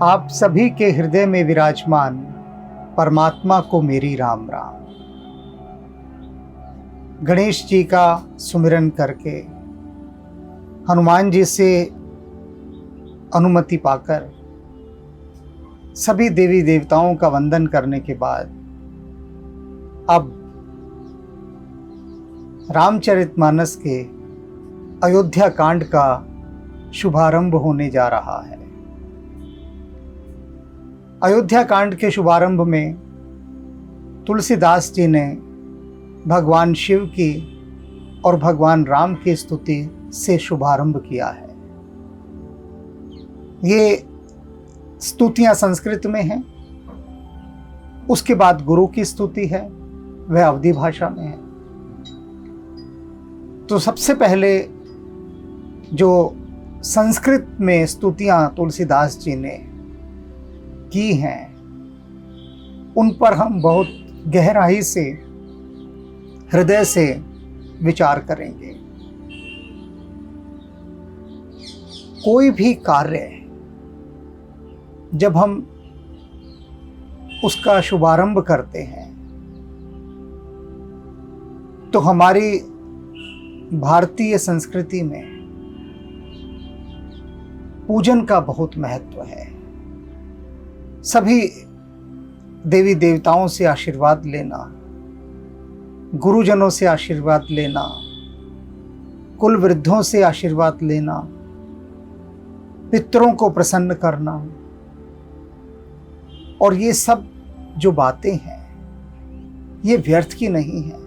आप सभी के हृदय में विराजमान परमात्मा को मेरी राम राम। गणेश जी का सुमिरन करके हनुमान जी से अनुमति पाकर सभी देवी देवताओं का वंदन करने के बाद अब रामचरितमानस के अयोध्या कांड का शुभारंभ होने जा रहा है। अयोध्या कांड के शुभारंभ में तुलसीदास जी ने भगवान शिव की और भगवान राम की स्तुति से शुभारंभ किया है। ये स्तुतियां संस्कृत में हैं, उसके बाद गुरु की स्तुति है, वह अवधी भाषा में है। तो सबसे पहले जो संस्कृत में स्तुतियां तुलसीदास जी ने की हैं, उन पर हम बहुत गहराई से, हृदय से विचार करेंगे। कोई भी कार्य जब हम उसका शुभारंभ करते हैं तो हमारी भारतीय संस्कृति में पूजन का बहुत महत्व है। सभी देवी देवताओं से आशीर्वाद लेना, गुरुजनों से आशीर्वाद लेना, कुल वृद्धों से आशीर्वाद लेना, पितरों को प्रसन्न करना, और ये सब जो बातें हैं ये व्यर्थ की नहीं है,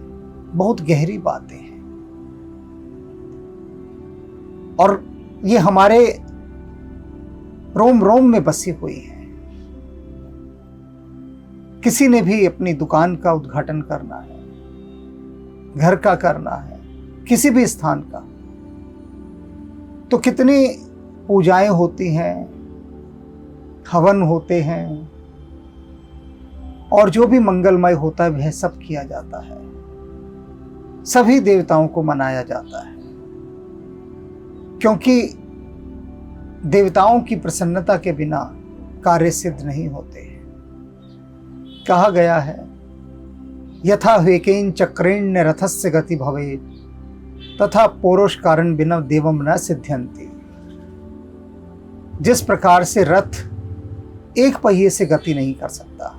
बहुत गहरी बातें हैं। और ये हमारे रोम रोम में बसी हुई है। किसी ने भी अपनी दुकान का उद्घाटन करना है, घर का करना है, किसी भी स्थान का, तो कितनी पूजाएं होती हैं, हवन होते हैं, और जो भी मंगलमय होता है वह सब किया जाता है। सभी देवताओं को मनाया जाता है, क्योंकि देवताओं की प्रसन्नता के बिना कार्य सिद्ध नहीं होते हैं। कहा गया है, यथा वेकेन चक्रेण्य रथस्य गति भवेत् तथा पौरुष कारण बिना देवम न सिद्ध्यन्ति। जिस प्रकार से रथ एक पहिए से गति नहीं कर सकता,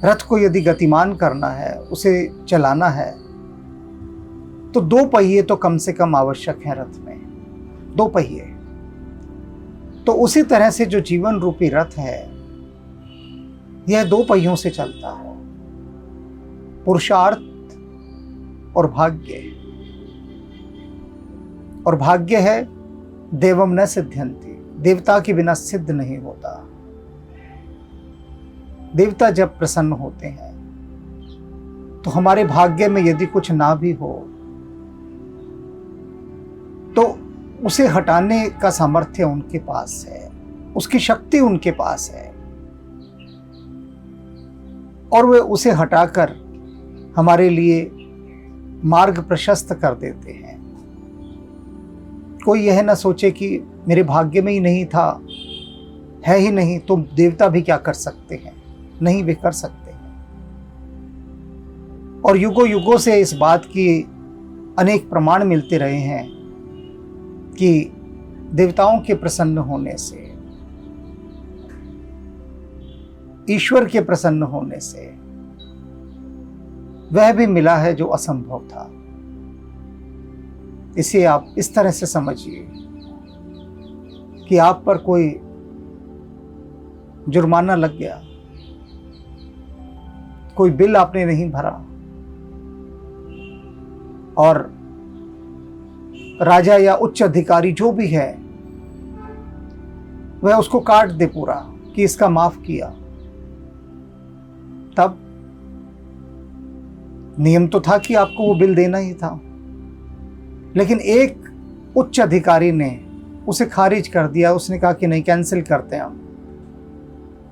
रथ को यदि गतिमान करना है, उसे चलाना है, तो दो पहिए तो कम से कम आवश्यक हैं रथ में, दो पहिए। तो उसी तरह से जो जीवन रूपी रथ है यह दो पहियों से चलता है, पुरुषार्थ और भाग्य। और भाग्य है देवम न सिद्ध्यन्ति, देवता के बिना सिद्ध नहीं होता। देवता जब प्रसन्न होते हैं तो हमारे भाग्य में यदि कुछ ना भी हो तो उसे हटाने का सामर्थ्य उनके पास है, उसकी शक्ति उनके पास है, और वे उसे हटाकर हमारे लिए मार्ग प्रशस्त कर देते हैं। कोई यह ना सोचे कि मेरे भाग्य में ही नहीं था, है ही नहीं, तो देवता भी क्या कर सकते हैं। नहीं, वे कर सकते हैं। और युगों युगों से इस बात की अनेक प्रमाण मिलते रहे हैं कि देवताओं के प्रसन्न होने से, ईश्वर के प्रसन्न होने से वह भी मिला है जो असंभव था। इसे आप इस तरह से समझिए कि आप पर कोई जुर्माना लग गया, कोई बिल आपने नहीं भरा, और राजा या उच्च अधिकारी जो भी है वह उसको काट दे पूरा कि इसका माफ किया। तब नियम तो था कि आपको वो बिल देना ही था, लेकिन एक उच्च अधिकारी ने उसे खारिज कर दिया। उसने कहा कि नहीं, कैंसिल करते हैं, हम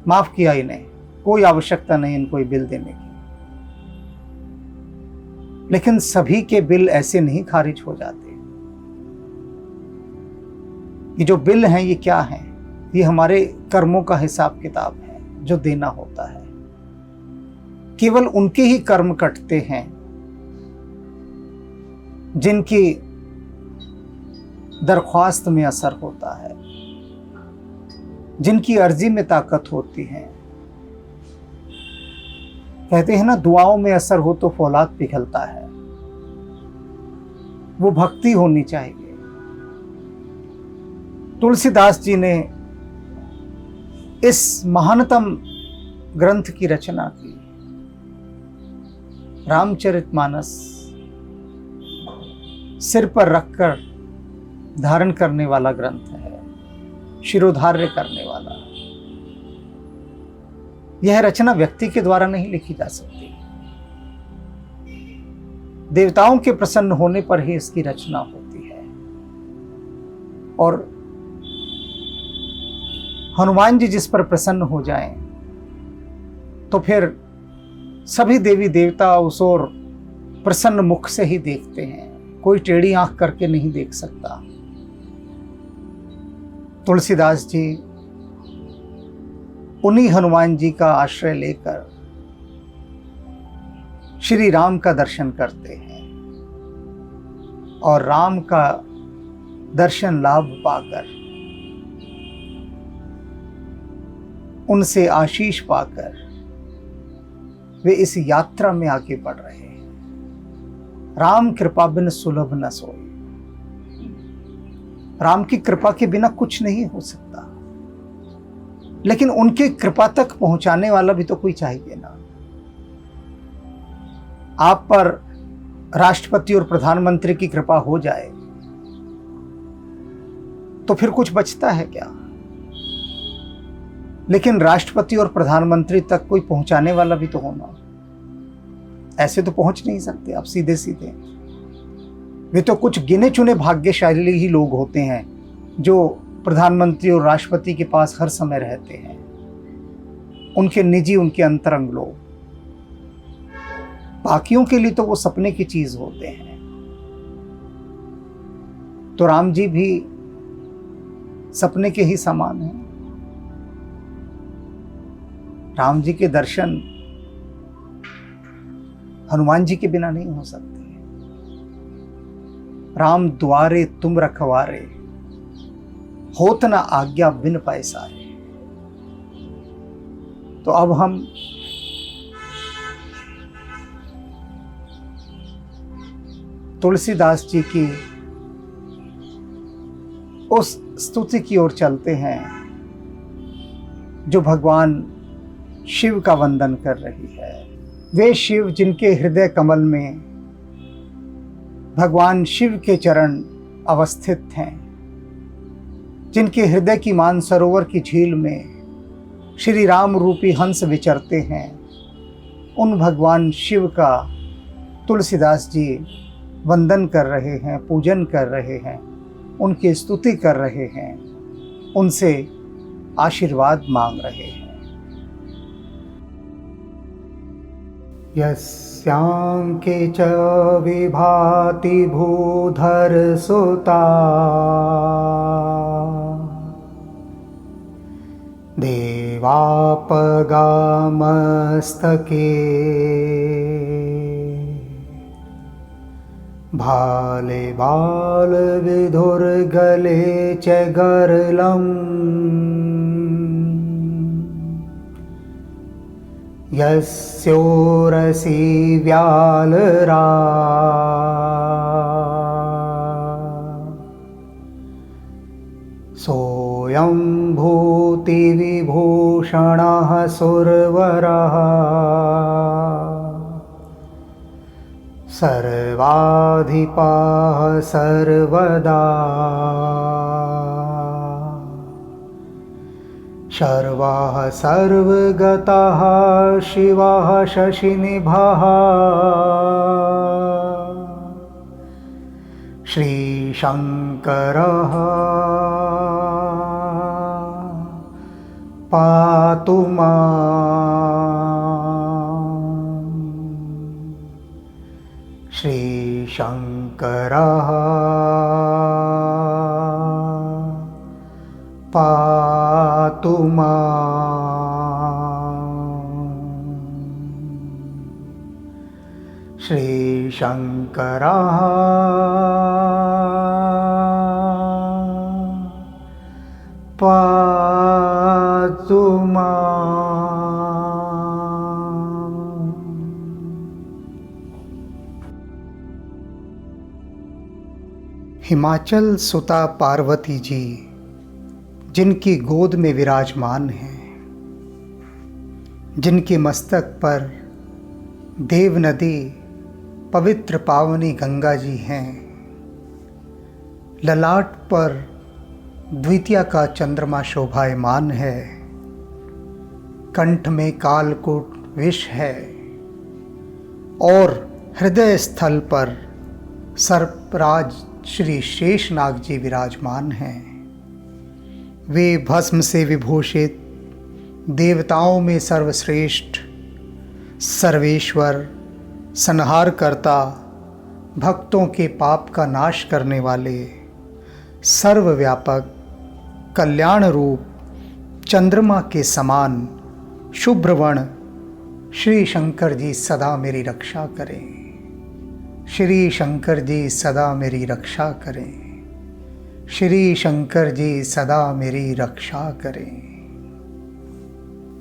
माफ किया इन्हें, कोई आवश्यकता नहीं इनको ये बिल देने की। लेकिन सभी के बिल ऐसे नहीं खारिज हो जाते। ये जो बिल हैं ये क्या हैं? ये हमारे कर्मों का हिसाब किताब है जो देना होता है। केवल उनके ही कर्म कटते हैं जिनकी दरख्वास्त में असर होता है, जिनकी अर्जी में ताकत होती है। कहते हैं ना, दुआओं में असर हो तो फौलाद पिघलता है। वो भक्ति होनी चाहिए। तुलसीदास जी ने इस महानतम ग्रंथ की रचना की। रामचरितमानस सिर पर रखकर धारण करने वाला ग्रंथ है, शिरोधार्य करने वाला। यह रचना व्यक्ति के द्वारा नहीं लिखी जा सकती। देवताओं के प्रसन्न होने पर ही इसकी रचना होती है। और हनुमान जी जिस पर प्रसन्न हो जाएं, तो फिर सभी देवी देवता उस ओर प्रसन्न मुख से ही देखते हैं। कोई टेढ़ी आंख करके नहीं देख सकता। तुलसीदास जी उन्हीं हनुमान जी का आश्रय लेकर श्री राम का दर्शन करते हैं और राम का दर्शन लाभ पाकर, उनसे आशीष पाकर वे इस यात्रा में आगे बढ़ रहे हैं। राम कृपा बिन सुलभ न सोई। राम की कृपा के बिना कुछ नहीं हो सकता, लेकिन उनकी कृपा तक पहुंचाने वाला भी तो कोई चाहिए ना। आप पर राष्ट्रपति और प्रधानमंत्री की कृपा हो जाए तो फिर कुछ बचता है क्या? लेकिन राष्ट्रपति और प्रधानमंत्री तक कोई पहुंचाने वाला भी तो होना। ऐसे तो पहुंच नहीं सकते आप सीधे सीधे। वे तो कुछ गिने चुने भाग्यशाली ही लोग होते हैं जो प्रधानमंत्री और राष्ट्रपति के पास हर समय रहते हैं। उनके निजी, उनके अंतरंग लोग। बाकियों के लिए तो वो सपने की चीज होते हैं। तो राम जी भी सपने के ही समान हैं। राम जी के दर्शन हनुमान जी के बिना नहीं हो सकते। राम द्वारे तुम रखवारे, होत न आज्ञा बिन पैसारे। तो अब हम तुलसीदास जी की उस स्तुति की ओर चलते हैं जो भगवान शिव का वंदन कर रही है। वे शिव जिनके हृदय कमल में भगवान शिव के चरण अवस्थित हैं, जिनके हृदय की मानसरोवर की झील में श्री राम रूपी हंस विचरते हैं, उन भगवान शिव का तुलसीदास जी वंदन कर रहे हैं, पूजन कर रहे हैं, उनकी स्तुति कर रहे हैं, उनसे आशीर्वाद मांग रहे हैं। यस्यांके च विभाति भूधर सुता, देवापगामस्तके, भाले बाल विधुर्गले च गर्लम्, यस्योरसि व्यालरा, सोऽयं भूतिविभूषणः सुरवरः, सर्वाधिपः सर्वदा, सर्वः सर्वगतः शिवः शशिनिभः, श्रीशङ्करः पातु माम्, श्रीशङ्करः श्रीशङ्करः पातु माम्। हिमाचल सुता पार्वती जी जिनकी गोद में विराजमान हैं, जिनके मस्तक पर देव नदी पवित्र पावनी गंगा जी हैं, ललाट पर द्वितीया का चंद्रमा शोभायमान है, कंठ में कालकूट विष है और हृदय स्थल पर सर्पराज श्री शेषनाग जी विराजमान हैं। वे भस्म से विभूषित देवताओं में सर्वश्रेष्ठ, सर्वेश्वर, संहार करता, भक्तों के पाप का नाश करने वाले, सर्वव्यापक, कल्याण रूप, चंद्रमा के समान शुभ्रवर्ण श्री शंकर जी सदा मेरी रक्षा करें। श्री शंकर जी सदा मेरी रक्षा करें। श्री शंकर जी सदा मेरी रक्षा करें।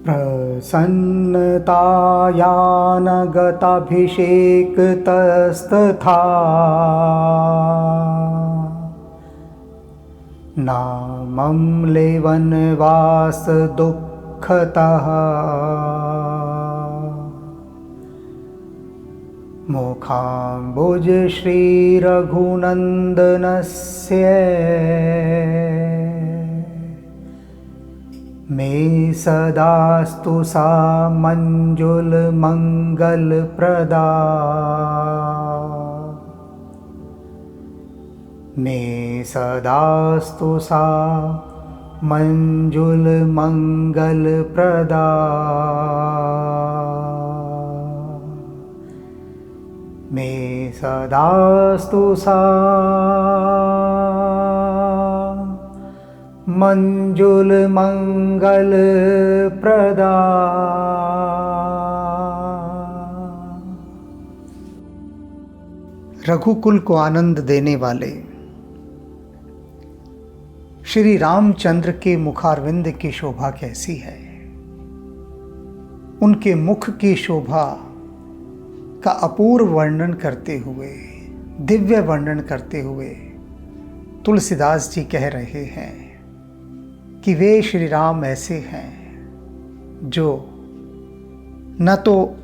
प्रसन्नतायानगताभिषेकतस्तथा नामं लेवनवास दुःखतः मुखाम्बुज श्रीरघुनन्दनस्य मे सदास्तु सा मञ्जुलमङ्गलप्रदा। मे सदास्तु सा मञ्जुलमङ्गलप्रदा। मे सदास्तु सा मञ्जुलमङ्गलप्रदा। रघुकुल को आनंद देने वाले श्री रामचंद्र के मुखारविंद की शोभा कैसी है। उनके मुख की शोभा का अपूर्व वर्णन करते हुए, दिव्य वर्णन करते हुए तुलसीदास जी कह रहे हैं कि वे श्री राम ऐसे हैं जो न तो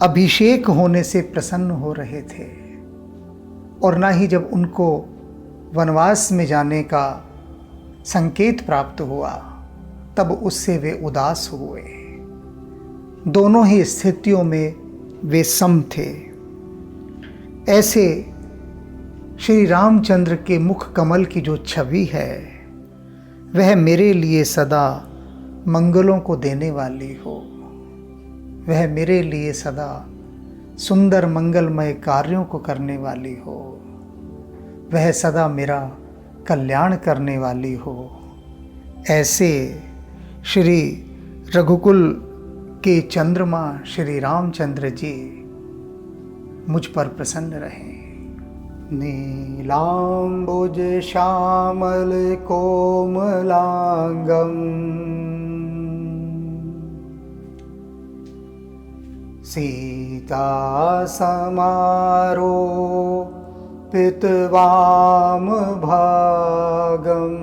अभिषेक होने से प्रसन्न हो रहे थे और न ही जब उनको वनवास में जाने का संकेत प्राप्त हुआ तब उससे वे उदास हुए। दोनों ही स्थितियों में वे सम थे। ऐसे श्री रामचंद्र के मुख कमल की जो छवि है वह मेरे लिए सदा मंगलों को देने वाली हो। वह मेरे लिए सदा सुंदर मंगलमय कार्यों को करने वाली हो। वह सदा मेरा कल्याण करने वाली हो। ऐसे श्री रघुकुल के चंद्रमा श्री रामचंद्र जी मुझ पर प्रसन्न रहें। नीलांबुज श्यामल कोमलांगम सीता समारोपितवाम भागम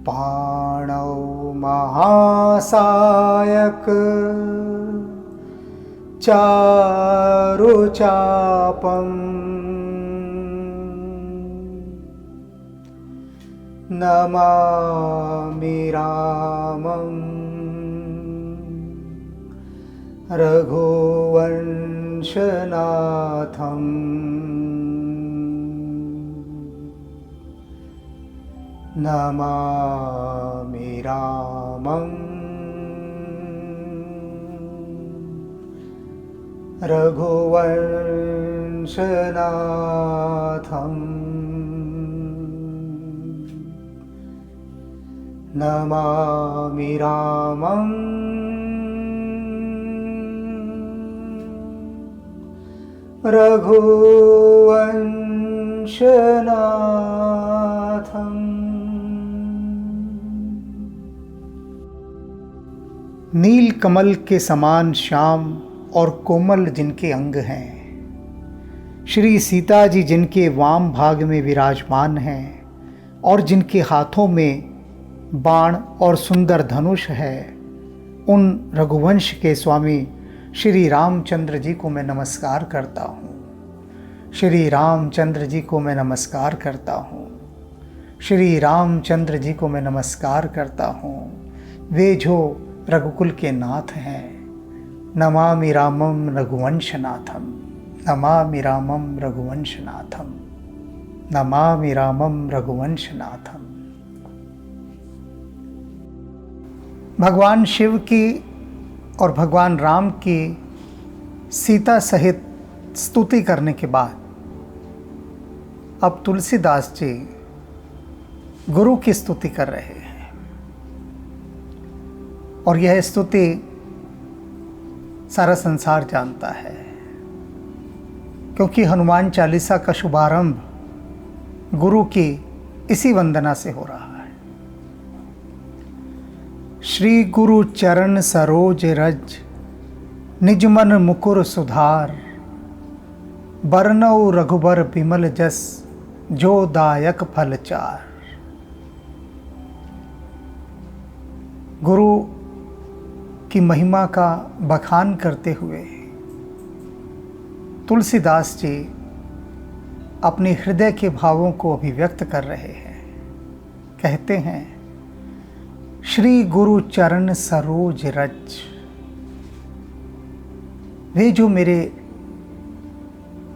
पाणौ महासायक चारुचापम नमामि रामं रघुवंशनाथं नमामि रामं रघुवंशनाथं नमामि रामं रघुवंशनाथम्। नील कमल के समान श्याम और कोमल जिनके अंग हैं, श्री सीता जी जिनके वाम भाग में विराजमान हैं और जिनके हाथों में बाण और सुंदर धनुष है, उन रघुवंश के स्वामी श्री रामचंद्र जी को मैं नमस्कार करता हूँ। श्री रामचंद्र जी को मैं नमस्कार करता हूँ। श्री रामचंद्र जी को मैं नमस्कार करता हूँ। वे जो रघुकुल के नाथ हैं। नमामि रामम रघुवंशनाथम, नमामि रामम रघुवंशनाथम, नमामि रामम रघुवंशनाथम। भगवान शिव की और भगवान राम की सीता सहित स्तुति करने के बाद अब तुलसीदास जी गुरु की स्तुति कर रहे हैं। और यह स्तुति सारा संसार जानता है, क्योंकि हनुमान चालीसा का शुभारंभ गुरु की इसी वंदना से हो रहा है। श्री गुरु चरण सरोज रज, निज मन मुकुर सुधार, बरनऊ रघुबर बिमल जस, जो दायक फल चार। गुरु की महिमा का बखान करते हुए तुलसीदास जी अपने हृदय के भावों को अभिव्यक्त कर रहे हैं। कहते हैं, श्री गुरु चरण सरोज रज। वे जो मेरे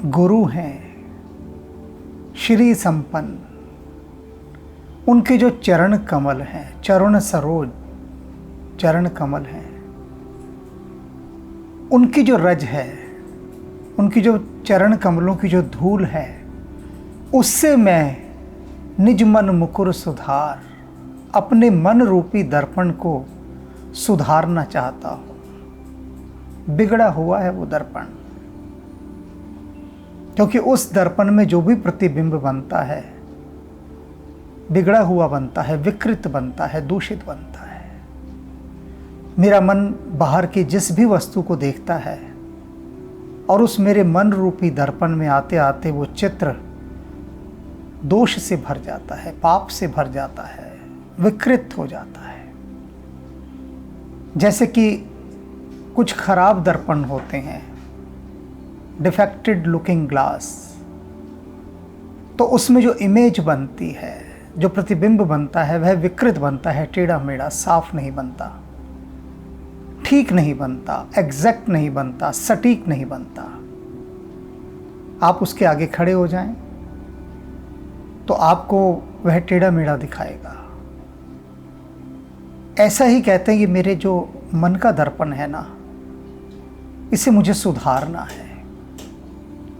गुरु हैं, श्री संपन्न, उनके जो चरण कमल हैं, चरण सरोज चरण कमल हैं, उनकी जो रज है, उनकी जो चरण कमलों की जो धूल है, उससे मैं निज मन मुकुर सुधार, अपने मन रूपी दर्पण को सुधारना चाहता हूँ। बिगड़ा हुआ है वो दर्पण, क्योंकि उस दर्पण में जो भी प्रतिबिंब बनता है बिगड़ा हुआ बनता है, विकृत बनता है, दूषित बनता है। मेरा मन बाहर की जिस भी वस्तु को देखता है और उस मेरे मन रूपी दर्पण में आते आते वो चित्र दोष से भर जाता है, पाप से भर जाता है, विकृत हो जाता है। जैसे कि कुछ खराब दर्पण होते हैं, डिफेक्टेड लुकिंग ग्लास, तो उसमें जो इमेज बनती है, जो प्रतिबिंब बनता है, वह विकृत बनता है, टेढ़ा मेढ़ा, साफ नहीं बनता, ठीक नहीं बनता, एग्जैक्ट नहीं बनता, सटीक नहीं बनता। आप उसके आगे खड़े हो जाएं तो आपको वह टेढ़ा मेढ़ा दिखाएगा। ऐसा ही कहते हैं कि मेरे जो मन का दर्पण है ना, इसे मुझे सुधारना है,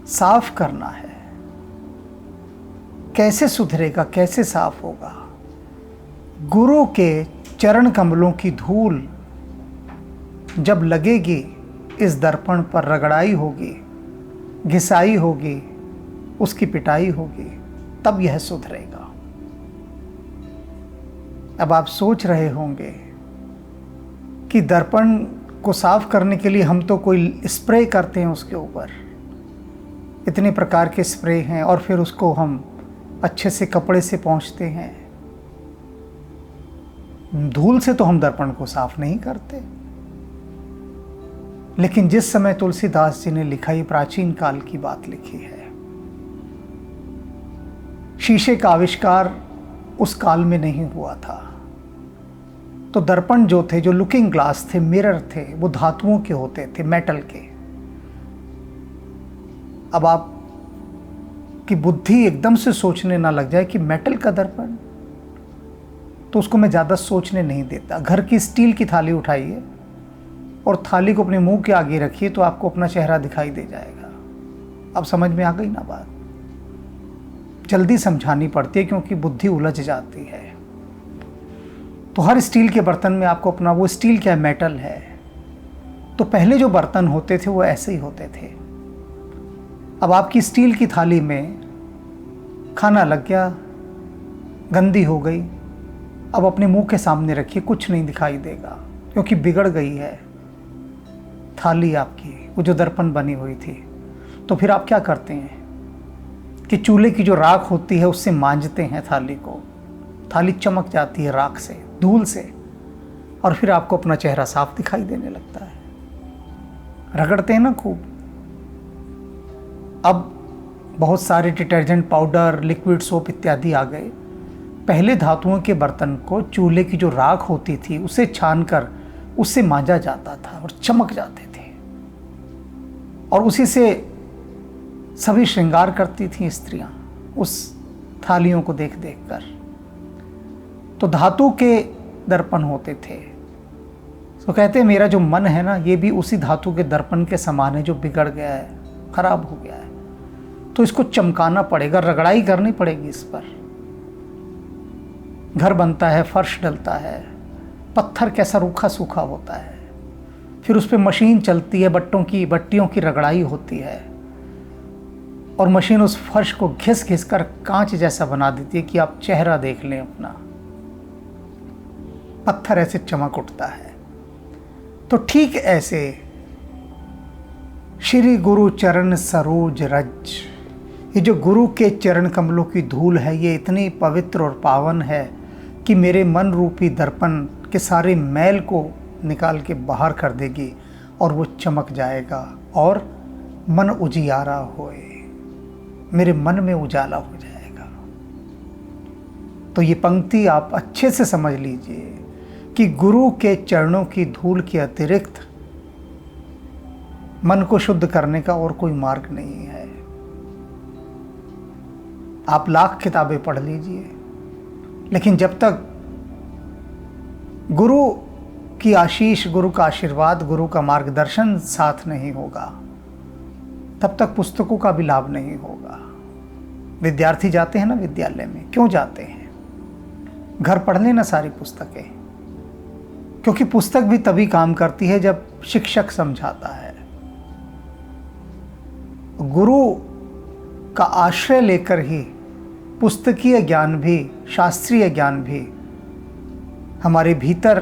साफ करना है। कैसे सुधरेगा, कैसे साफ होगा? गुरु के चरण कमलों की धूल जब लगेगी, इस दर्पण पर रगड़ाई होगी, घिसाई होगी, उसकी पिटाई होगी, तब यह सुधरेगा। अब आप सोच रहे होंगे कि दर्पण को साफ करने के लिए हम तो कोई स्प्रे करते हैं उसके ऊपर, इतने प्रकार के स्प्रे हैं, और फिर उसको हम अच्छे से कपड़े से पोंछते हैं। धूल से तो हम दर्पण को साफ नहीं करते। लेकिन जिस समय तुलसीदास जी ने लिखा, ये प्राचीन काल की बात लिखी है। शीशे का आविष्कार उस काल में नहीं हुआ था, तो दर्पण जो थे, जो लुकिंग ग्लास थे, मिरर थे, वो धातुओं के होते थे, मेटल के। अब आप की बुद्धि एकदम से सोचने ना लग जाए कि मेटल का दर्पण, तो उसको मैं ज़्यादा सोचने नहीं देता। घर की स्टील की थाली उठाइए और थाली को अपने मुंह के आगे रखिए, तो आपको अपना चेहरा दिखाई दे जाएगा। अब समझ में आ गई ना बात? जल्दी समझानी पड़ती है क्योंकि बुद्धि उलझ जाती है। तो हर स्टील के बर्तन में आपको अपना, वो स्टील क्या है, मेटल है। तो पहले जो बर्तन होते थे वो ऐसे ही होते थे, अब आपकी स्टील की थाली में खाना लग गया, गंदी हो गई, अब अपने मुंह के सामने रखिए, कुछ नहीं दिखाई देगा क्योंकि बिगड़ गई है थाली आपकी, वो जो दर्पण बनी हुई थी। तो फिर आप क्या करते हैं कि चूल्हे की जो राख होती है उससे मांजते हैं थाली को, थाली चमक जाती है राख से, धूल से, और फिर आपको अपना चेहरा साफ दिखाई देने लगता है। रगड़ते हैं ना खूब। अब बहुत सारे डिटर्जेंट पाउडर, लिक्विड सोप इत्यादि आ गए। पहले धातुओं के बर्तन को चूल्हे की जो राख होती थी उसे छानकर उससे मांजा जाता था और चमक जाते थे, और उसी से सभी श्रृंगार करती थीं स्त्रियां उस थालियों को देख देख कर। तो धातु के दर्पण होते थे। तो कहते हैं मेरा जो मन है ना, ये भी उसी धातु के दर्पण के समान है जो बिगड़ गया है, खराब हो गया है। तो इसको चमकाना पड़ेगा, रगड़ाई करनी पड़ेगी इस पर। घर बनता है, फर्श डलता है, पत्थर कैसा रूखा सूखा होता है, फिर उस पर मशीन चलती है, बट्टियों की रगड़ाई होती है, और मशीन उस फर्श को घिस घिस कर कांच जैसा बना देती है कि आप चेहरा देख लें अपना। पत्थर ऐसे चमक उठता है। तो ठीक ऐसे श्री गुरु चरण सरोज रज, ये जो गुरु के चरण कमलों की धूल है, ये इतनी पवित्र और पावन है कि मेरे मन रूपी दर्पण के सारे मैल को निकाल के बाहर कर देगी, और वो चमक जाएगा और मन उजियारा होए, मेरे मन में उजाला हो जाएगा। तो ये पंक्ति आप अच्छे से समझ लीजिए कि गुरु के चरणों की धूल के अतिरिक्त मन को शुद्ध करने का और कोई मार्ग नहीं है। आप लाख किताबें पढ़ लीजिए, लेकिन जब तक गुरु की आशीष, गुरु का आशीर्वाद, गुरु का मार्गदर्शन साथ नहीं होगा, तब तक पुस्तकों का भी लाभ नहीं होगा। विद्यार्थी जाते हैं ना विद्यालय में, क्यों जाते हैं? घर पढ़ लेना सारी पुस्तकें, क्योंकि पुस्तक भी तभी काम करती है जब शिक्षक समझाता है। गुरु का आश्रय लेकर ही पुस्तकीय ज्ञान भी, शास्त्रीय ज्ञान भी हमारे भीतर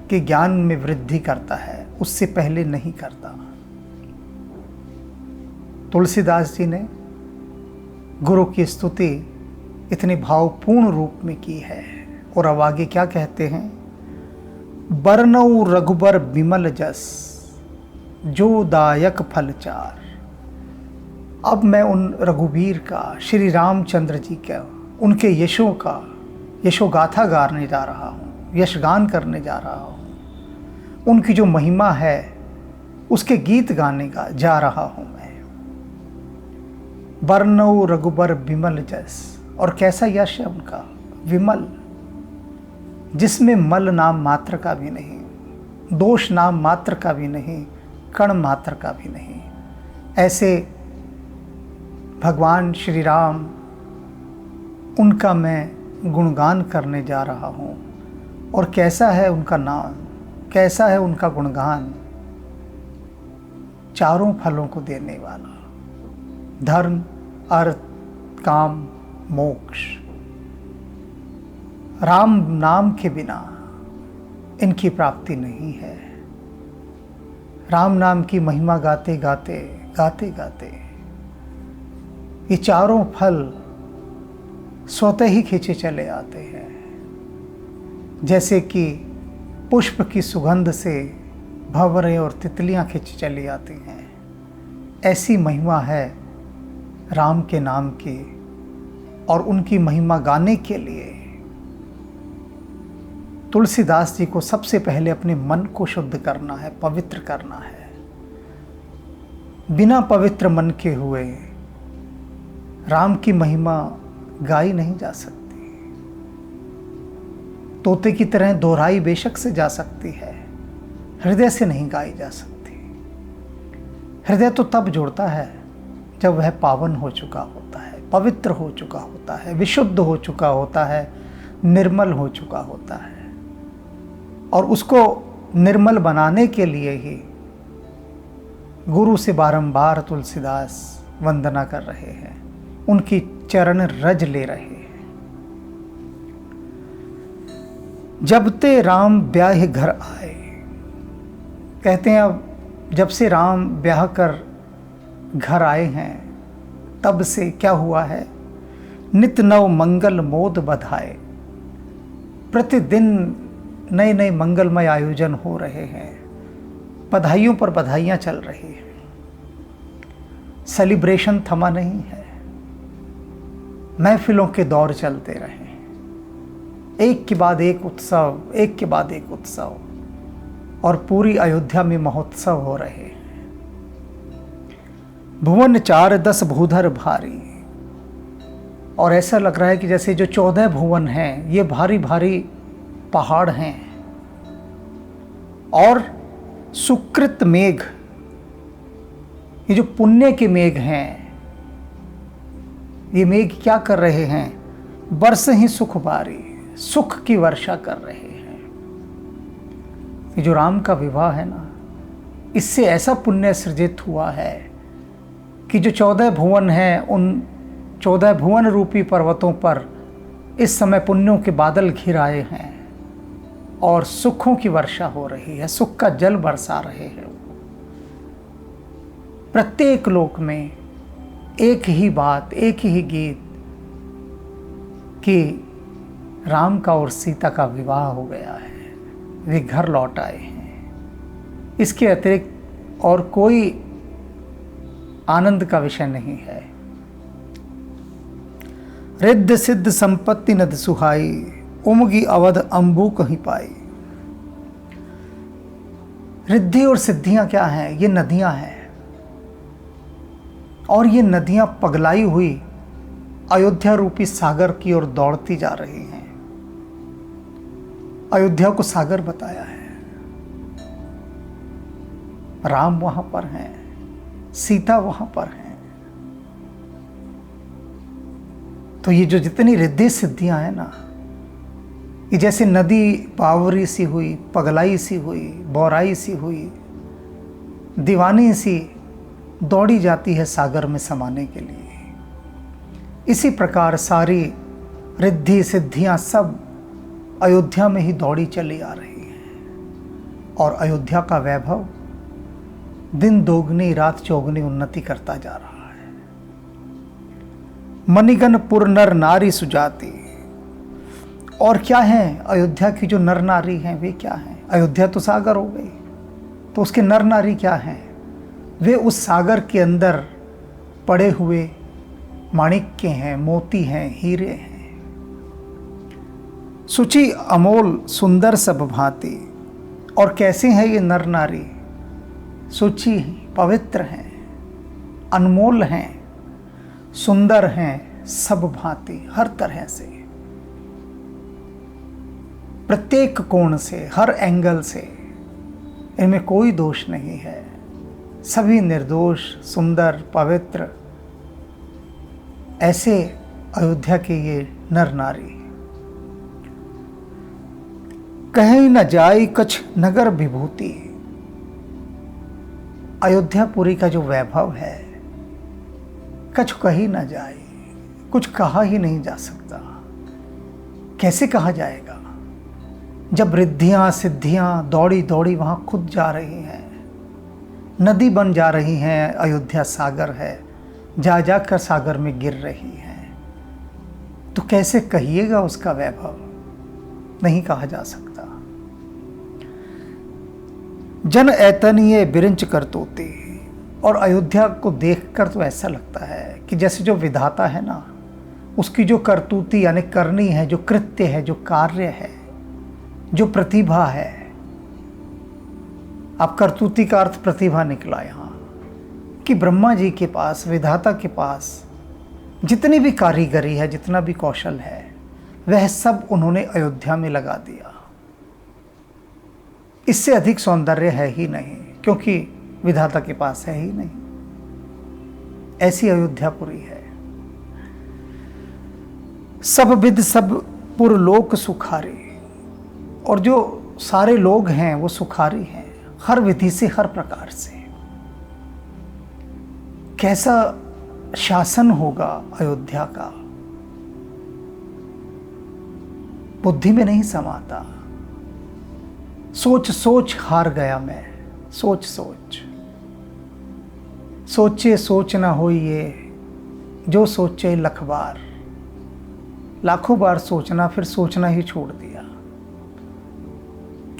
के ज्ञान में वृद्धि करता है, उससे पहले नहीं करता। तुलसीदास जी ने गुरु की स्तुति इतने भावपूर्ण रूप में की है, और अब आगे क्या कहते हैं? बरनऊ रघुबर बिमल जस, जो दायक फलचार। अब मैं उन रघुवीर का, श्री रामचंद्र जी का, उनके यशों का यशोगाथा गाने जा रहा हूँ, यशगान करने जा रहा हूँ। उनकी जो महिमा है उसके गीत गाने का जा रहा हूँ मैं। बरनऊ रघुबर बिमल जस, और कैसा यश है उनका, विमल, जिसमें मल नाम मात्र का भी नहीं, दोष नाम मात्र का भी नहीं, कण मात्र का भी नहीं। ऐसे भगवान श्री राम, उनका मैं गुणगान करने जा रहा हूँ। और कैसा है उनका नाम, कैसा है उनका गुणगान? चारों फलों को देने वाला, धर्म, अर्थ, काम, मोक्ष। राम नाम के बिना इनकी प्राप्ति नहीं है। राम नाम की महिमा गाते गाते गाते गाते ये चारों फल स्वतः ही खींचे चले आते हैं। जैसे कि पुष्प की सुगंध से भंवरे और तितलियां खींची चली आती हैं, ऐसी महिमा है राम के नाम की। और उनकी महिमा गाने के लिए तुलसीदास जी को सबसे पहले अपने मन को शुद्ध करना है, पवित्र करना है। बिना पवित्र मन के हुए राम की महिमा गाई नहीं जा सकती। तोते की तरह दोहराई बेशक से जा सकती है, हृदय से नहीं गाई जा सकती। हृदय तो तब जुड़ता है जब वह पावन हो चुका होता है, पवित्र हो चुका होता है, विशुद्ध हो चुका होता है, निर्मल हो चुका होता है। और उसको निर्मल बनाने के लिए ही गुरु से बारंबार तुलसीदास वंदना कर रहे हैं, उनकी चरण रज ले रहे हैं। जब ते राम ब्याह घर आए, कहते हैं अब जब से राम ब्याह कर घर आए हैं तब से क्या हुआ है, नित नव मंगल मोद बधाए। प्रतिदिन नए नए मंगलमय आयोजन हो रहे हैं, बधाइयों पर बधाइयाँ चल रही हैं, सेलिब्रेशन थमा नहीं है, महफिलों के दौर चलते रहे, एक के बाद एक उत्सव, एक के बाद एक उत्सव, और पूरी अयोध्या में महोत्सव हो रहे हैं। भुवन 4-10 भूधर भारी, और ऐसा लग रहा है कि जैसे जो 14 भुवन हैं ये भारी भारी पहाड़ हैं, और सुकृत मेघ, ये जो पुण्य के मेघ हैं, ये मेघ क्या कर रहे हैं, बरस ही सुख बारी, सुख की वर्षा कर रहे हैं। ये जो राम का विवाह है ना, इससे ऐसा पुण्य सृजित हुआ है कि जो 14 भुवन हैं, उन 14 भुवन रूपी पर्वतों पर इस समय पुण्यों के बादल घिर आए हैं और सुखों की वर्षा हो रही है, सुख का जल बरसा रहे हैं। प्रत्येक लोक में एक ही बात, एक ही गीत कि राम का और सीता का विवाह हो गया है, वे घर लौट आए हैं। इसके अतिरिक्त और कोई आनंद का विषय नहीं है। रिद्ध सिद्ध संपत्ति नद सुहाई, उमगी अवध अंबू कहीं पाई। रिद्धि और सिद्धियां क्या हैं, ये नदियां हैं, और ये नदियां पगलाई हुई अयोध्या रूपी सागर की ओर दौड़ती जा रही हैं। अयोध्या को सागर बताया है, राम वहां पर हैं, सीता वहां पर हैं। तो ये जो जितनी रिद्धि सिद्धियां हैं ना, ये जैसे नदी बावरी सी हुई, पगलाई सी हुई, बौराई सी हुई, दीवानी सी दौड़ी जाती है सागर में समाने के लिए। इसी प्रकार सारी रिद्धि सिद्धियां सब अयोध्या में ही दौड़ी चली आ रही हैं, और अयोध्या का वैभव दिन दोगुनी रात चौगुनी उन्नति करता जा रहा है। मणिगणपुर नर नारी सुजाति, और क्या है अयोध्या की जो नर नारी हैं वे क्या हैं। अयोध्या तो सागर हो गई, तो उसके नर नारी क्या हैं, वे उस सागर के अंदर पड़े हुए माणिक्य हैं, मोती हैं, हीरे हैं। सुचि अमोल सुंदर सब भांति, और कैसे हैं ये नर नारी, सुचि पवित्र हैं, अनमोल हैं, सुंदर हैं, सब भांति, हर तरह से, प्रत्येक कोण से, हर एंगल से इनमें कोई दोष नहीं है। सभी निर्दोष, सुंदर, पवित्र, ऐसे अयोध्या के ये नर नारी। कहीं न जाई कछ नगर विभूति, अयोध्यापुरी का जो वैभव है कछ कही न जाए, कुछ कहा ही नहीं जा सकता। कैसे कहा जाएगा जब रिद्धियां सिद्धियां दौड़ी दौड़ी वहां खुद जा रही हैं, नदी बन जा रही हैं, अयोध्या सागर है, जा जाकर सागर में गिर रही हैं, तो कैसे कहिएगा उसका वैभव, नहीं कहा जा सकता। जन ऐतनीय बिरिंच करतोते, और अयोध्या को देखकर तो ऐसा लगता है कि जैसे जो विधाता है ना, उसकी जो करतूती यानी करनी है, जो कृत्य है, जो कार्य है, जो प्रतिभा है। अब करतूती का अर्थ प्रतिभा निकला यहाँ, कि ब्रह्मा जी के पास, विधाता के पास जितनी भी कारीगरी है, जितना भी कौशल है, वह सब उन्होंने अयोध्या में लगा दिया। इससे अधिक सौंदर्य है ही नहीं, क्योंकि विधाता के पास है ही नहीं। ऐसी अयोध्यापुरी है। सब विद सब पुरलोक सुखारी, और जो सारे लोग हैं वो सुखारी हैं, हर विधि से, हर प्रकार से। कैसा शासन होगा अयोध्या का, बुद्धि में नहीं समाता। सोच सोच हार गया मैं, सोच सोच। सोचे सोच ना हो ये, जो सोचे लख बार। लाखों बार सोचना, फिर सोचना ही छोड़ दिया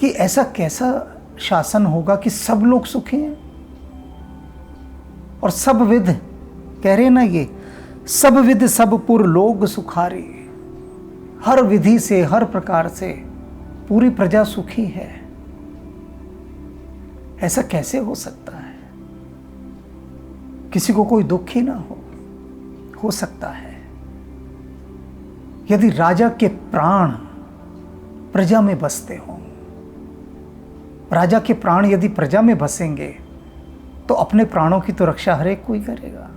कि ऐसा कैसा शासन होगा कि सब लोग सुखी हैं और सब विध, कह रहे ना ये, सब विध सब पुर लोग सुखारी। हर विधि से, हर प्रकार से पूरी प्रजा सुखी है। ऐसा कैसे हो सकता है? किसी को कोई दुख ही ना हो सकता है यदि राजा के प्राण प्रजा में बसते हों। राजा के प्राण यदि प्रजा में बसेंगे तो अपने प्राणों की तो रक्षा हर एक कोई करेगा।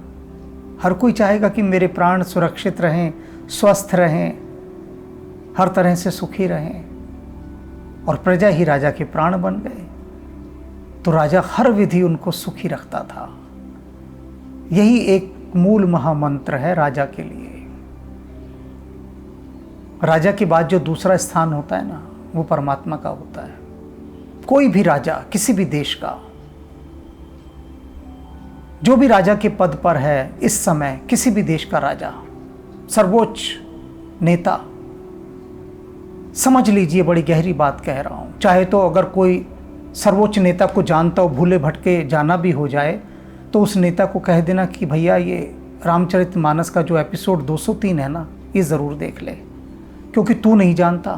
हर कोई चाहेगा कि मेरे प्राण सुरक्षित रहें, स्वस्थ रहें, हर तरह से सुखी रहें। और प्रजा ही राजा के प्राण बन गए तो राजा हर विधि उनको सुखी रखता था। यही एक मूल महामंत्र है राजा के लिए। राजा के बाद जो दूसरा स्थान होता है ना, वो परमात्मा का होता है। कोई भी राजा, किसी भी देश का, जो भी राजा के पद पर है इस समय, किसी भी देश का राजा, सर्वोच्च नेता, समझ लीजिए बड़ी गहरी बात कह रहा हूं। चाहे तो अगर कोई सर्वोच्च नेता को जानता हो, भूले भटके जाना भी हो जाए, तो उस नेता को कह देना कि भैया ये रामचरितमानस का जो एपिसोड 203 है ना, ये ज़रूर देख ले, क्योंकि तू नहीं जानता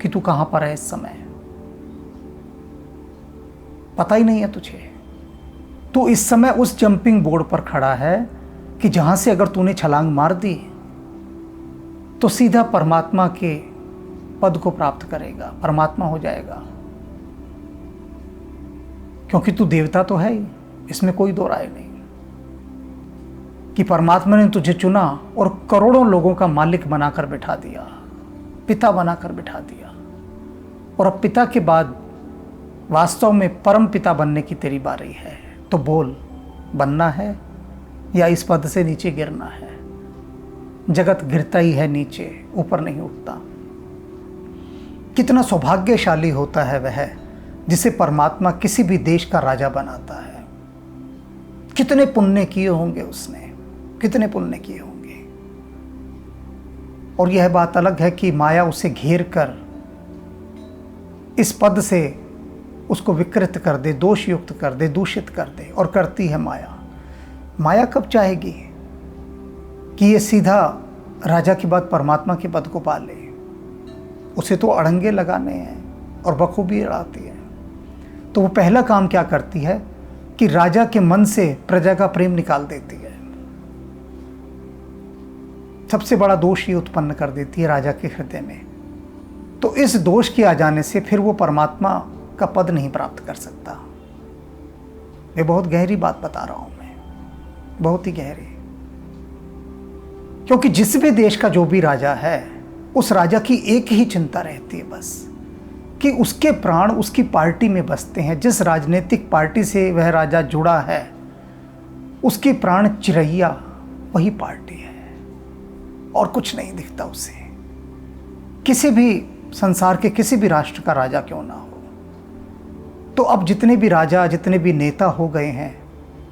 कि तू कहाँ पर है इस समय। पता ही नहीं है तुझे। तू इस समय उस जंपिंग बोर्ड पर खड़ा है कि जहाँ से अगर तूने छलांग मार दी तो सीधा परमात्मा के पद को प्राप्त करेगा, परमात्मा हो जाएगा। क्योंकि तू देवता तो है ही, इसमें कोई दो राय नहीं कि परमात्मा ने तुझे चुना और करोड़ों लोगों का मालिक बनाकर बिठा दिया, पिता बनाकर बिठा दिया। और अब पिता के बाद वास्तव में परम पिता बनने की तेरी बारी है। तो बोल, बनना है या इस पद से नीचे गिरना है? जगत गिरता ही है नीचे, ऊपर नहीं उठता। कितना सौभाग्यशाली होता है वह जिसे परमात्मा किसी भी देश का राजा बनाता है। कितने पुण्य किए होंगे उसने, कितने पुण्य किए होंगे। और यह बात अलग है कि माया उसे घेर कर इस पद से उसको विकृत कर दे, दोष युक्त कर दे, दूषित कर दे। और करती है माया। माया कब चाहेगी कि ये सीधा राजा के बाद परमात्मा के पद को पा ले? उसे तो अड़ंगे लगाने हैं और बखूबी उड़ाती है। तो वो पहला काम क्या करती है कि राजा के मन से प्रजा का प्रेम निकाल देती है। सबसे बड़ा दोष ये उत्पन्न कर देती है राजा के हृदय में। तो इस दोष के आ जाने से फिर वो परमात्मा का पद नहीं प्राप्त कर सकता। मैं बहुत गहरी बात बता रहा हूं, मैं बहुत ही गहरी। क्योंकि जिस भी देश का जो भी राजा है, उस राजा की एक ही चिंता रहती है बस, कि उसके प्राण उसकी पार्टी में बसते हैं। जिस राजनीतिक पार्टी से वह राजा जुड़ा है, उसके प्राण चिरैया वही पार्टी है और कुछ नहीं दिखता उसे। किसी भी संसार के किसी भी राष्ट्र का राजा क्यों ना हो। तो अब जितने भी राजा, जितने भी नेता हो गए हैं,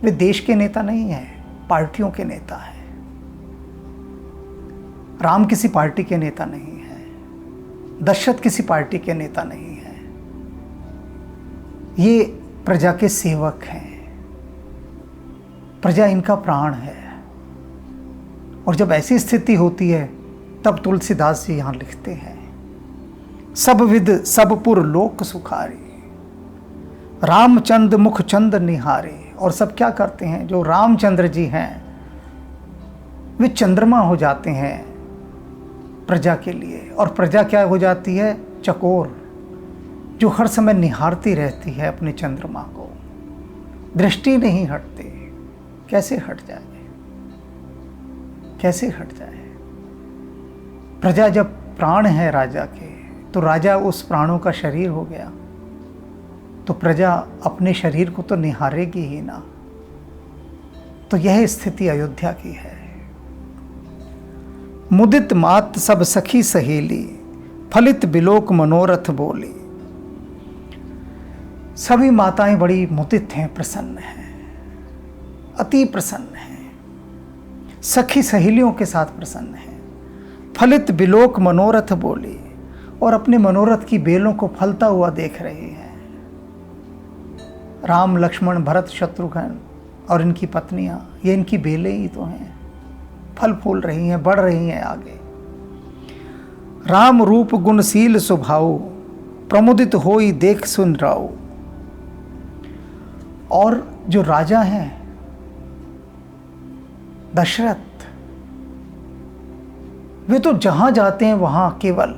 वे देश के नेता नहीं हैं, पार्टियों के नेता हैं। राम किसी पार्टी के नेता नहीं है, दशरथ किसी पार्टी के नेता नहीं है। ये प्रजा के सेवक हैं, प्रजा इनका प्राण है। और जब ऐसी स्थिति होती है तब तुलसीदास जी यहाँ लिखते हैं, सब विद सब पुर लोक सुखारी, रामचंद्र मुख चंद निहारे। और सब क्या करते हैं? जो रामचंद्र जी हैं वे चंद्रमा हो जाते हैं प्रजा के लिए। और प्रजा क्या हो जाती है? चकोर, जो हर समय निहारती रहती है अपने चंद्रमा को, दृष्टि नहीं हटती। कैसे हट जाए? कैसे हट जाए? प्रजा जब प्राण है राजा के, तो राजा उस प्राणों का शरीर हो गया, तो प्रजा अपने शरीर को तो निहारेगी ही ना। तो यह स्थिति अयोध्या की है। मुदित मात सब सखी सहेली, फलित बिलोक मनोरथ बोली। सभी माताएं बड़ी मुदित हैं, प्रसन्न हैं, अति प्रसन्न हैं, सखी सहेलियों के साथ प्रसन्न हैं। फलित बिलोक मनोरथ बोली, और अपने मनोरथ की बेलों को फलता हुआ देख रही हैं। राम लक्ष्मण भरत शत्रुघ्न और इनकी पत्नियां, ये इनकी बेलें ही तो हैं, फल फूल रही हैं, बढ़ रही हैं आगे। राम रूप गुणशील स्वभाव, प्रमुदित होई देख सुन राव। और जो राजा हैं दशरथ, वे तो जहां जाते हैं वहां केवल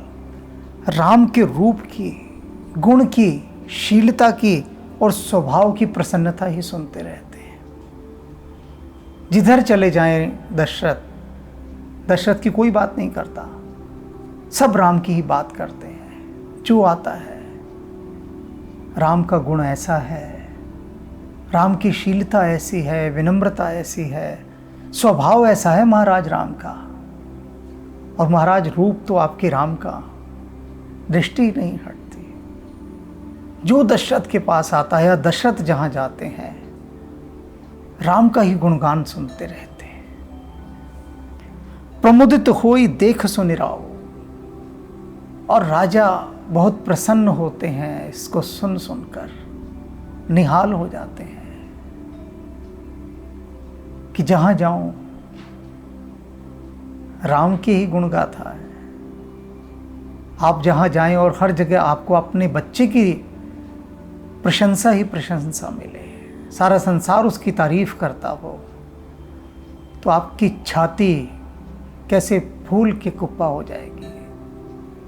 राम के रूप की, गुण की, शीलता की और स्वभाव की प्रसन्नता ही सुनते रहते हैं। जिधर चले जाएं दशरथ की कोई बात नहीं करता, सब राम की ही बात करते हैं। जो आता है, राम का गुण ऐसा है, राम की शीलता ऐसी है, विनम्रता ऐसी है, स्वभाव ऐसा है महाराज राम का। और महाराज रूप तो आपके राम का दृष्टि नहीं हटती। जो दशरथ के पास आता है या दशरथ जहां जाते हैं, राम का ही गुणगान सुनते रहते हैं। प्रमुदित होई देख सुनि राव, और राजा बहुत प्रसन्न होते हैं इसको सुन सुनकर, निहाल हो जाते हैं कि जहां जाऊं राम की ही गुणगाथा है। आप जहां जाएं और हर जगह आपको अपने बच्चे की प्रशंसा ही प्रशंसा मिले, सारा संसार उसकी तारीफ करता हो, तो आपकी छाती कैसे फूल की कुप्पा हो जाएगी,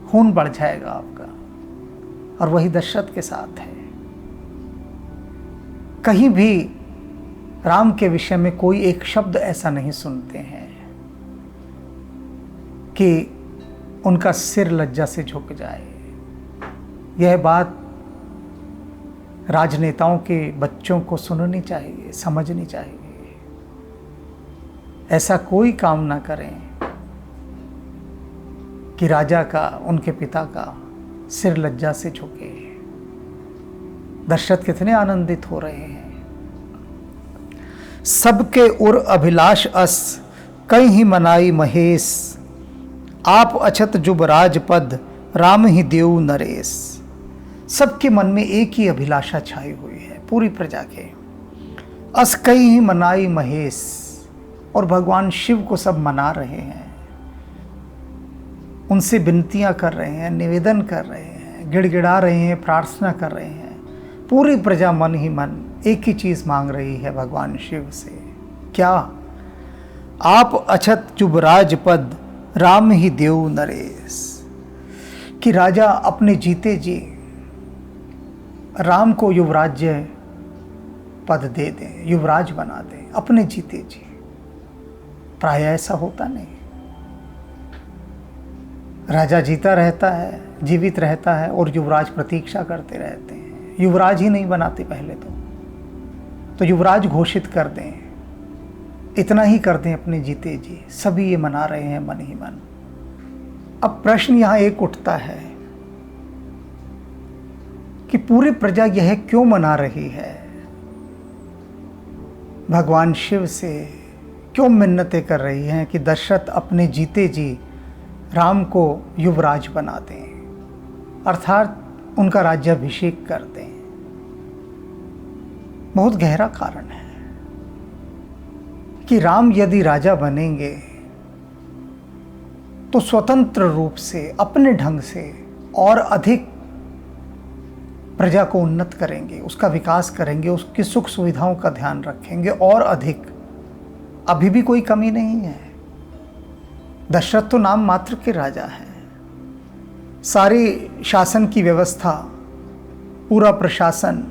खून बढ़ जाएगा आपका। और वही दशरथ के साथ है। कहीं भी राम के विषय में कोई एक शब्द ऐसा नहीं सुनते हैं कि उनका सिर लज्जा से झुक जाए। यह बात राजनेताओं के बच्चों को सुननी चाहिए, समझनी चाहिए। ऐसा कोई काम ना करें कि राजा का, उनके पिता का सिर लज्जा से झुके। दशरथ कितने आनंदित हो रहे हैं। सबके उर अभिलाष अस, कई ही मनाई महेश। आप अछत जुब राजपद, राम ही देव नरेश। सबके मन में एक ही अभिलाषा छाई हुई है, पूरी प्रजा के। अस कई ही मनाई महेश, और भगवान शिव को सब मना रहे हैं, उनसे विनतियां कर रहे हैं, निवेदन कर रहे हैं, गिड़गिड़ा रहे हैं, प्रार्थना कर रहे हैं। पूरी प्रजा मन ही मन एक ही चीज मांग रही है भगवान शिव से। क्या? आप अछत जुब राजपद, राम ही देव नरेश। कि राजा अपने जीते जी राम को युवराज्य पद दे दें, युवराज बना दें अपने जीते जी। प्राय ऐसा होता नहीं। राजा जीता रहता है, जीवित रहता है, और युवराज प्रतीक्षा करते रहते हैं। युवराज ही नहीं बनाते पहले तो युवराज घोषित कर दें, इतना ही कर दें अपने जीते जी। सभी ये मना रहे हैं मन ही मन। अब प्रश्न यहां एक उठता है कि पूरी प्रजा यह क्यों मना रही है? भगवान शिव से क्यों मिन्नतें कर रही हैं कि दशरथ अपने जीते जी राम को युवराज बना दें, अर्थात उनका राज्याभिषेक कर दें? बहुत गहरा कारण है कि राम यदि राजा बनेंगे तो स्वतंत्र रूप से, अपने ढंग से और अधिक प्रजा को उन्नत करेंगे, उसका विकास करेंगे, उसकी सुख सुविधाओं का ध्यान रखेंगे और अधिक। अभी भी कोई कमी नहीं है। दशरथ तो नाम मात्र के राजा हैं। सारी शासन की व्यवस्था, पूरा प्रशासन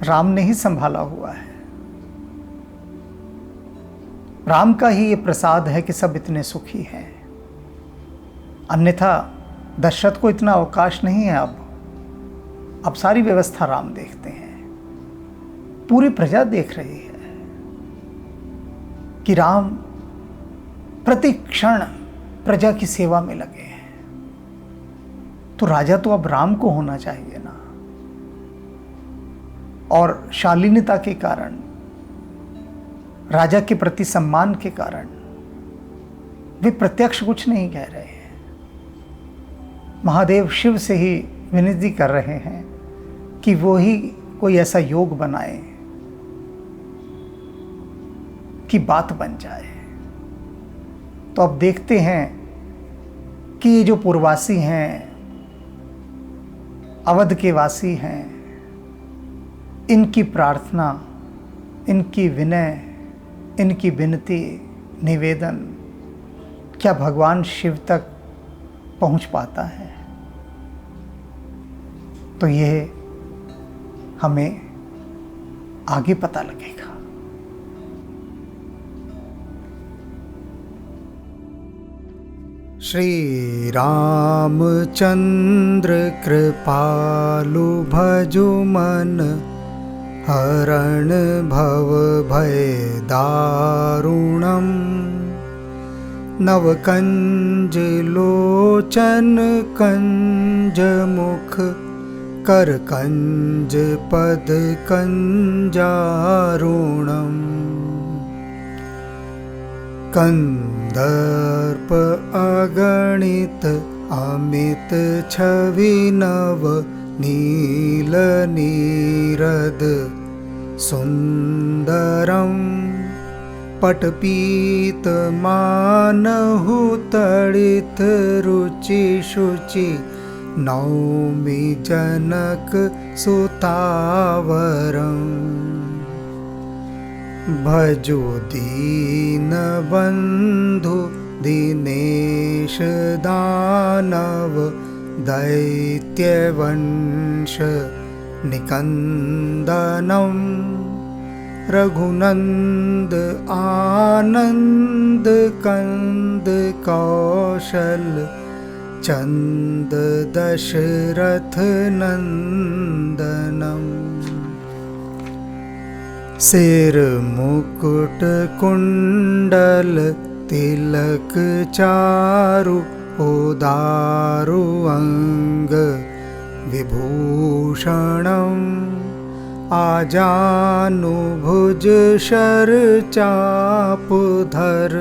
राम ने ही संभाला हुआ है। राम का ही ये प्रसाद है कि सब इतने सुखी हैं। अन्यथा दशरथ को इतना अवकाश नहीं है। अब सारी व्यवस्था राम देखते हैं, पूरी प्रजा देख रही है। कि राम प्रति क्षण प्रजा की सेवा में लगे हैं, तो राजा तो अब राम को होना चाहिए ना। और शालीनता के कारण, राजा के प्रति सम्मान के कारण वे प्रत्यक्ष कुछ नहीं कह रहे हैं। महादेव शिव से ही विनती कर रहे हैं कि वो ही कोई ऐसा योग बनाए कि बात बन जाए। तो अब देखते हैं कि ये जो पूर्ववासी हैं, अवध के वासी हैं, इनकी प्रार्थना, इनकी विनय, इनकी विनती, निवेदन क्या भगवान शिव तक पहुंच पाता है? तो ये हमें आगे पता लगेगा। श्री रामचंद्र कृपालु भजु मन, हरण भव भय दारुणम्। नवकंज लोचन कंज मुख, कर कंज पद कंजारुणम्। कंदर्प अगणित अमित छवि नव, नील नीरद सुंदरम्। पटपीत मानहु तड़ित रुचि शुचि, नौमि जनक सुतावरम्। भजो दीन बंधु दिनेश दानव, दैत्यवंश निकंदनम्। रघुनंद आनंद कंद कौशल, चंद दशरथ नंदनम्। सिर मुकुट कुंडल तिलक चारु, उदारु अंग विभूषणम्। आजानुभुज शर चाप धर,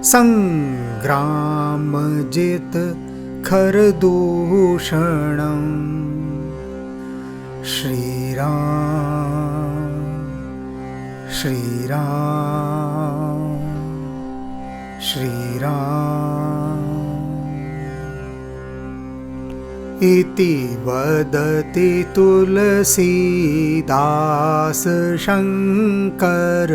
संग्राम जित खर दूषणम्। श्री राम श्री राम श्री राम। इति वदति तुलसीदास शंकर,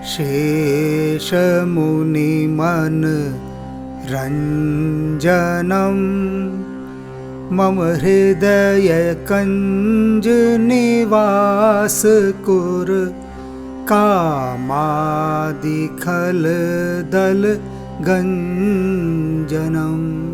शेष मुनि मन रंजनम्। मम हृदय कंज निवास कुर, कामादि खल दल गंजनम्।